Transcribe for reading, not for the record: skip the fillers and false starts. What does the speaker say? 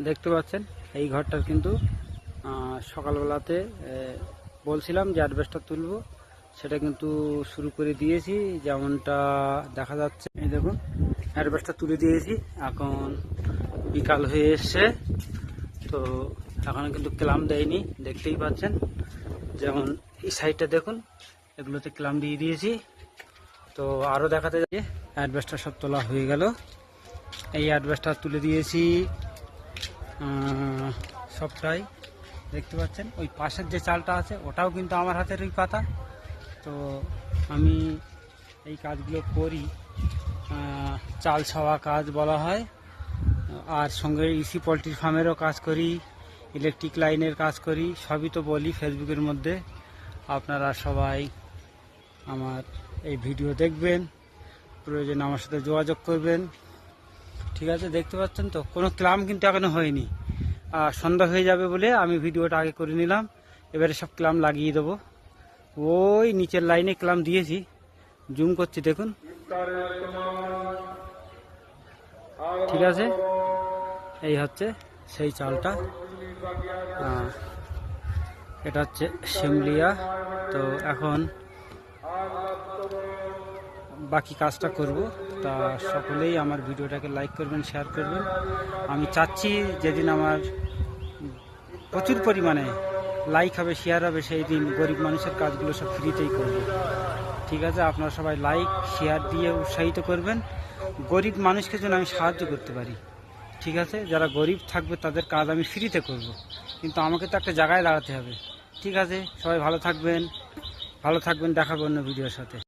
দেখতে পাচ্ছেন এই ঘরটার কিন্তু সকালবেলাতে বলছিলাম যে অ্যাডভেস্টার তুলবো, সেটা কিন্তু শুরু করে দিয়েছি। যেমনটা দেখা যাচ্ছে, এই দেখুন অ্যাডভেস্টার তুলে দিয়েছি। এখন বিকাল হয়ে এসছে, তো এখনো কিন্তু ক্লাম দেয়নি, দেখতেই পাচ্ছেন। যেমন এই সাইডটা দেখুন, এগুলোতে ক্লাম দিয়ে দিয়েছি। তো আরও দেখাতে যাই, অ্যাডভেস্টার সব তোলা হয়ে গেল। এই অ্যাডভেস্টার তুলে দিয়েছি সবটাই, দেখতে পাচ্ছেন। ওই পাশের যে চালটা আছে ওটাও কিন্তু আমার হাতেরই পাতা। তো আমি এই কাজগুলো করি, চাল ছাওয়া কাজ বলা হয়। আর সঙ্গে ইসি পোলট্রি ফার্মেরও কাজ করি, ইলেকট্রিক লাইনের কাজ করি, সবই তো বলি ফেসবুকের মধ্যে। আপনারা সবাই আমার এই ভিডিও দেখবেন, প্রয়োজনে আমার সাথে যোগাযোগ করবেন, ঠিক আছে। দেখতে পাচ্ছেন তো কোনো ক্লাম কিন্তু এখনো হয়নি। সন্ধ্যা হয়ে যাবে বলে আমি ভিডিওটা আগে করে নিলাম। এবারে সব ক্লাম লাগিয়ে দেবো। ওই নিচের লাইনে ক্লাম দিয়েছি, জুম করছি দেখুন, ঠিক আছে। এই হচ্ছে সেই চালটা, এটা হচ্ছে শিমলিয়া। তো এখন বাকি কাজটা করব। তা সকলেই আমার ভিডিওটাকে লাইক করবেন, শেয়ার করবেন। আমি চাচ্ছি যেদিন আমার প্রচুর পরিমাণে লাইক হবে, শেয়ার হবে, সেই দিন গরিব মানুষের কাজগুলো সব ফ্রিতেই করব, ঠিক আছে। আপনারা সবাই লাইক শেয়ার দিয়ে উৎসাহিত করবেন, গরিব মানুষকে যেন আমি সাহায্য করতে পারি, ঠিক আছে। যারা গরিব থাকবে তাদের কাজ আমি ফ্রিতে করব, কিন্তু আমাকে তো একটা জায়গায় দাঁড়াতে হবে, ঠিক আছে। সবাই ভালো থাকবেন, দেখা করব অন্য ভিডিওর সাথে।